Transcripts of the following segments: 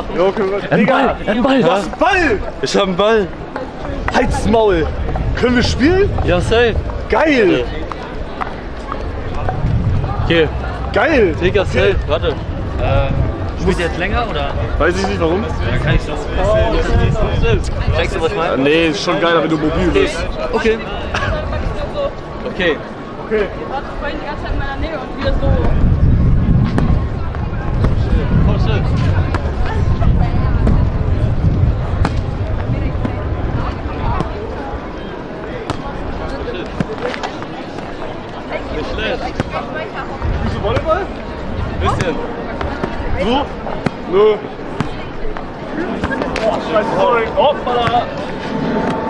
machen. Ja, okay, Ein Ball, ein Ball. Du hast einen Ball! Ich hab einen Ball. Halt's Maul! Können wir spielen? Ja, safe. Geil! Okay. Geil! Digga, safe. Warte. Spielt ihr jetzt länger oder? Weiß ich nicht warum. Dann kann ich so. Checkst du, was ich meine? Nee, ist schon geiler, wenn du mobil bist. Okay. Okay. Okay. Ich war vorhin die ganze Zeit in meiner Nähe und wieder so. Oh shit. Nicht schlecht. Spielst du Volleyball? Bisschen. So? Nö. Boah, scheiße, sorry. Hoppala.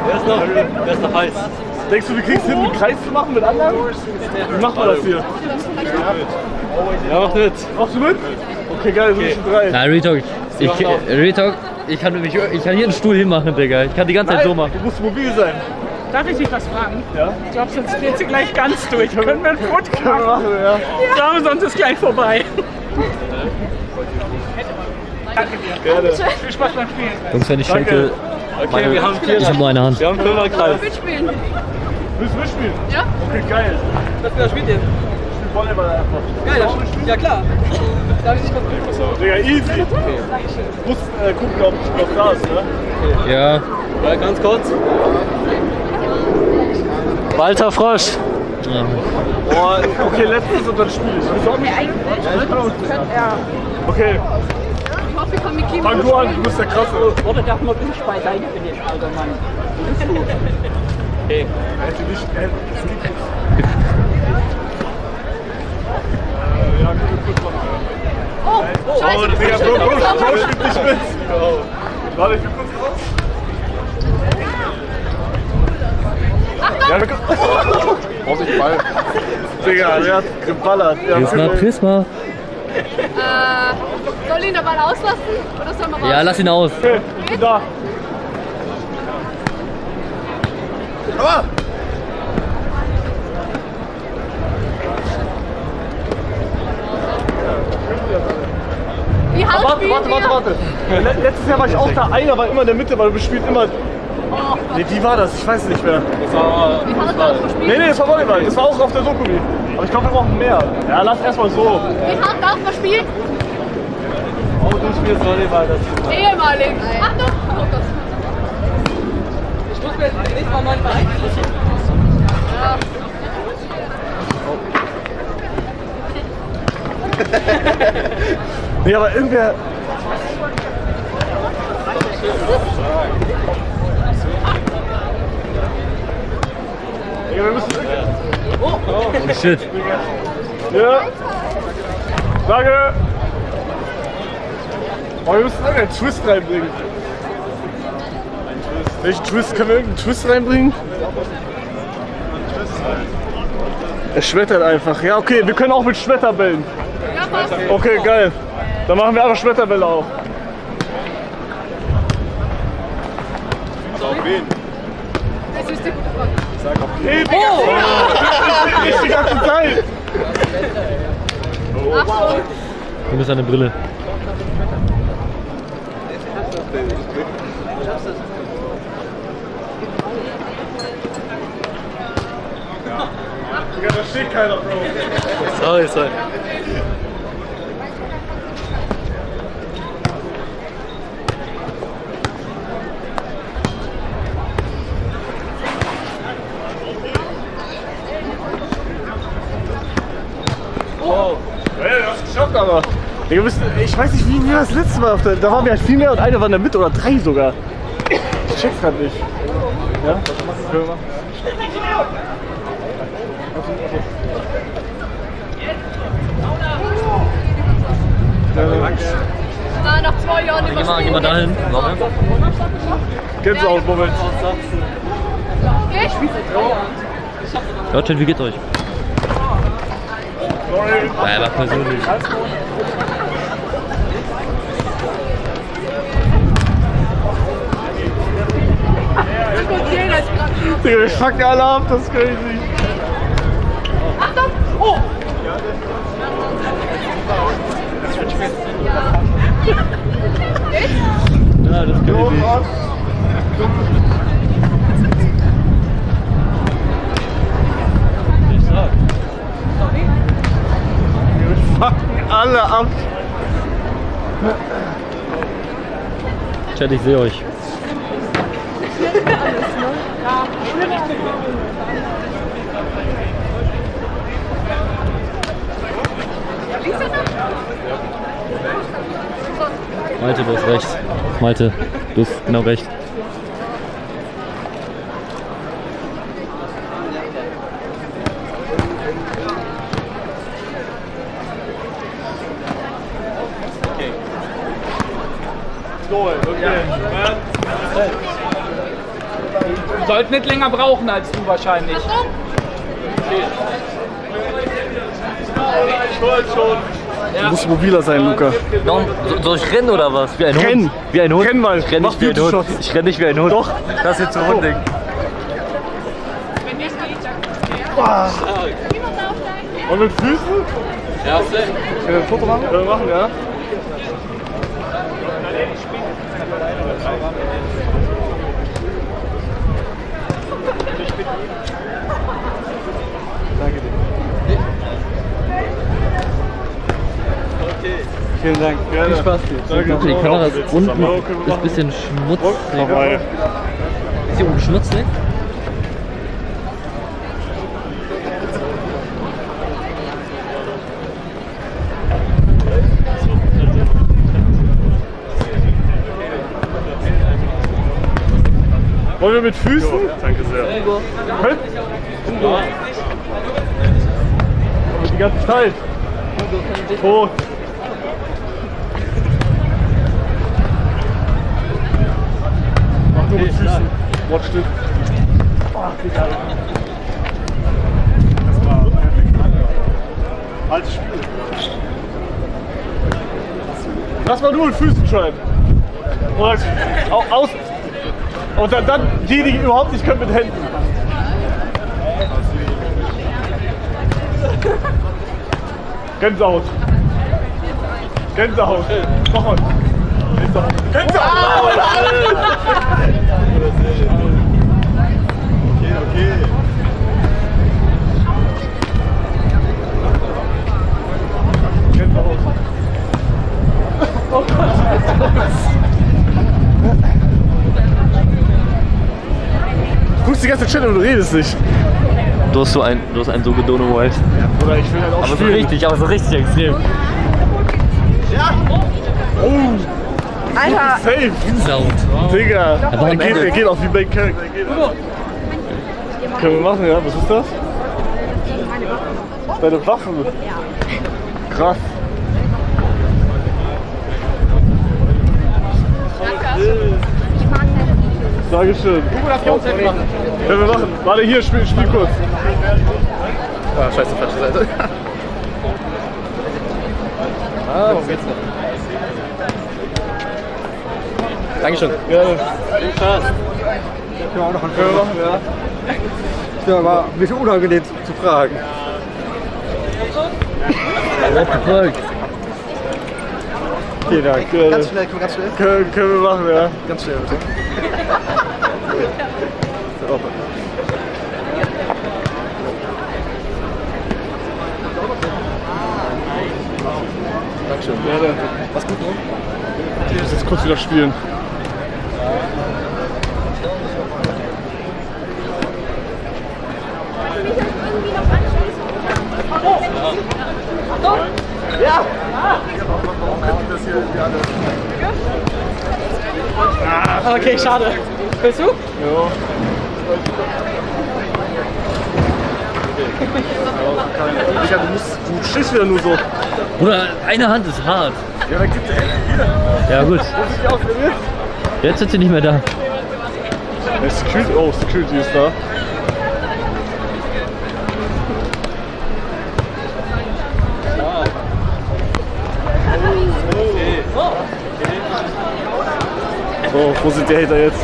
Der ist noch heiß. Denkst du, wir kriegen es hin, einen Kreis zu machen mit anderen? Wie macht man das hier? Ja, mach mit. Machst du mit? Okay, geil, sind schon drei. Na, Retalk. Ich kann hier einen Stuhl hinmachen, Digga. Ich kann die ganze Zeit so machen. Du musst mobil sein. Darf ich dich was fragen? Ja? Ich glaube, sonst geht sie gleich ganz durch. Können wir ein Foto Können wir machen? machen, ja. Ich glaube, sonst ist gleich vorbei. Danke dir. Gerne. Viel Spaß beim Spielen. Jungs, wenn ich schenke, Okay, wir haben ich habe nur eine Hand. Wir haben 5er-Kreis. Mitspielen. Willst du mitspielen? Ja? Okay, geil. Was spielt ihr? Ich spiel Volleyball einfach. Geil, ja klar. Darf ich dich mal Digga, easy. Du musst gucken, ob ich noch da ist, ne? Ja. Ja, ganz kurz. Walter Frosch. Ja. Boah, okay, letztes und dann spiel ich. Willst du auch mit? Ja. Okay, Ich hoffe, wir kommen mit Kim. fang du an, du bist der Krasse. Oder darf man nicht beiseite für den alter Mann? Okay. Hätte nicht, das geht nicht. Ja, gut machen. Oh, scheiße. Oh, Digga, Bro spielt nicht mit. Warte, ich bin kurz raus. Achtung! Ja, wir können... Vorsicht, Ball. Digga, der hat geballert. Prisma. Soll ich ihn dabei auslassen? Oder soll man raus? Ja, lass ihn aus. Okay, ich bin da. Aber! Wie hart Warte, spielen warte, wir? warte, warte. Letztes Jahr war ich auch da. Einer war immer in der Mitte, weil wir spielen immer... Oh, Nee, wie war das? Ich weiß es nicht mehr. wie hart darf man spielen? Nee, das war Volleyball. Das war auch auf der Sokumi. Aber ich glaube, wir brauchen mehr. Ja, lass erstmal so. Wie hart darf man spielen? Oh, du spielst Volleyball. Das ist Ehemalig. Achtung! Oh Gott. ich muss mir jetzt nicht mal einen neuen Verein. Ja. Nee, aber irgendwer... Ja, wir müssen... Oh shit. Ja. Danke. Oh, wir müssen irgendeinen Twist reinbringen. Welchen Twist? Können wir irgendeinen Twist reinbringen? Er schmettert einfach. Ja, okay, wir können auch mit Schmetterbällen. Ja, passt. Okay, geil. Dann machen wir einfach Schmetterbälle auch. Auf wen? Das ist die gute Frage. Sag auf wen. Oh! Nicht die ganze Zeit. Achtung! Du bist eine Brille. Digga, da steht keiner, Bro. Sorry. Oh. Hey, du hast es geschafft, aber. Digga, ich weiß nicht, wie wir das letzte Mal auf der. Da waren wir halt viel mehr und eine war in der Mitte oder drei sogar. Ich check's grad nicht. Ja? Was können wir machen? Na, nach 2 Jahren Geh mal dahin. Warte. Gänsehaut-Moment. Ich? Ja, Chat, wie geht's euch? Sorry. Ja, aber persönlich. Digga, wir fucken alle ab, das ist crazy. Achtung! Oh! Ich? Gott. Wir fucken alle ab. Chat, ich sehe euch. Malte, du hast recht. Malte, du hast genau recht. Wir sollten nicht länger brauchen als du wahrscheinlich. Du musst mobiler sein, Luca. Soll ich rennen oder was? Wie ein Hund? Renn. Wie ein Hund? Renn mal. Ich renn Mach nicht wie ein Hund. Beauty-Shots. Ich renn nicht wie ein Hund. Doch. Das ist jetzt so Hundding. Und mit Füßen? Ja, safe. Können wir ein Foto machen? Können wir machen, ja. Danke dir. Okay. Vielen Dank. Gerne. Viel Spaß dir. Danke. Die Kamera ist unten, Zusammen. ist ein bisschen schmutzig. Dabei. Ist hier unten schmutzig? Wollen wir mit Füßen? Danke sehr. Mit? Aber die ganze Zeit. Tot. Mach nur mit Füßen. Watch it. Ach, Digga. Das war altes Spiel. Lass mal nur mit Füßen schreiben. Oder aus. Und dann die, die überhaupt nicht können, mit Händen. Gänsehaut. Gänsehaut. Nochmal. Gänsehaut. Gänsehaut. Okay, okay. Gänsehaut. Oh Gott. Du guckst die ganze Zeit und du redest nicht. Du hast so ein so gedono Wild. Oder ich will halt auch Aber so spielen. richtig, aber so richtig extrem. Ja. Oh. Alter. Safe. Sound. Digga. Aber am Ende- Er geht auf die Main Character. Können wir machen, ja? Was ist das? Deine Waffe. Krass. Dankeschön. Können wir machen. Warte, hier, spiel kurz. Ah, scheiße, falsche Seite. Ah, wo geht's denn? Dankeschön. Gerne. Viel Spaß. Können wir machen, ja. Ja, war ein bisschen unangenehm zu fragen. What the fuck? Vielen Dank. Ganz schnell, komm ganz schnell. Können wir machen, ja. Ganz schnell, bitte. Dankeschön. Gerne. Was gut, ne? Ich muss jetzt kurz wieder spielen. Okay, schade. Willst du? Ja. Digga, du stehst wieder nur so. Bruder, eine Hand ist hart. Ja, dann gibt's hier. Ja gut, Muss ich die ausprobieren? jetzt sind sie nicht mehr da. Security, oh, Security ist da. So, wo sind die Hater jetzt?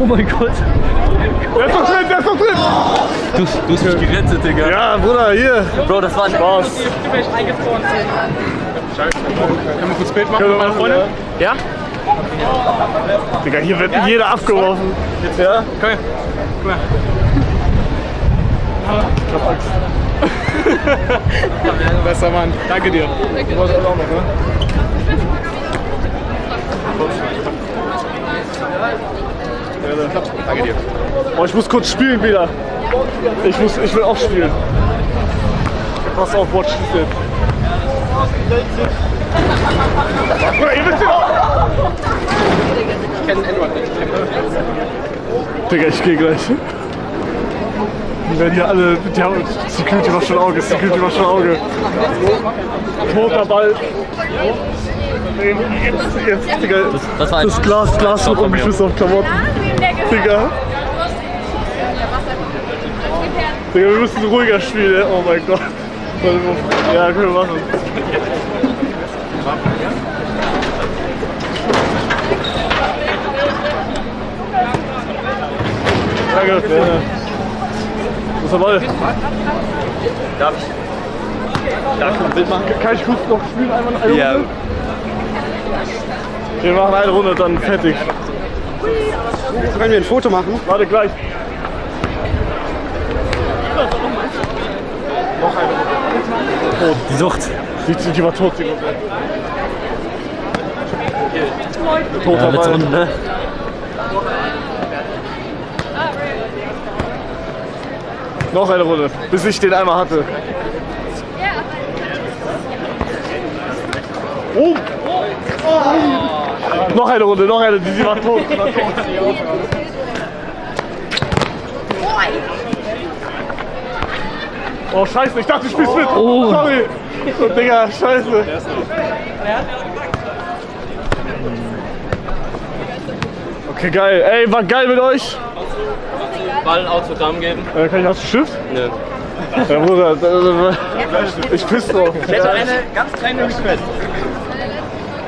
mein Gott. Der ist doch drin, der ist doch drin! Du hast mich gerettet, Digga. Ja, Bruder, hier. Bro, das war ein Spaß. Können wir kurz Bild machen Können wir mit meiner machen, Freundin? ja? Digga, hier wird jeder abgeworfen. Ja? Komm her. Guck mal. Ich hab Angst. Besser Mann. Danke dir. Du wolltest auch noch, ne? Danke dir. Oh, ich muss kurz spielen wieder. Ich will auch spielen. Pass auf, watch this jetzt. Bruder, ihr wisst ja auch. Ich kenne Edward nicht. Digga, ich geh gleich. Die werden hier alle, die haben Security war schon Auge, Security war schon Auge. Toter Ball. Jetzt, Digga, Das war ein das Glas wird umgeschmissen auf Klamotten. Digga. Digga, wir müssen ruhiger spielen, oh mein Gott. Ja, können wir machen. Danke. Ja. Wo ist der Ball? Darf ich ein Bild machen? Kann ich kurz noch spielen? Einmal eine Ja. Runde? Wir machen eine Runde, dann fertig. Können wir ein Foto machen? Warte, gleich. Noch eine Runde. Tot. Die Sucht. Die war tot. Toter Ja, letzte Ball. Runde, ne? Noch eine Runde, bis ich den einmal hatte. Oh! Noch eine Runde, noch eine, die war tot. Die war tot. Oh scheiße, ich dachte du spielst mit. Oh. Sorry. Oh, Digga, scheiße. Okay, geil. Ey, war geil mit euch. Ball ein Autogramm geben. Kann ich, hast du Stift? Nö. Ja, Bruder, ich piss drauf. Ich hätte eine ganz kleine Request.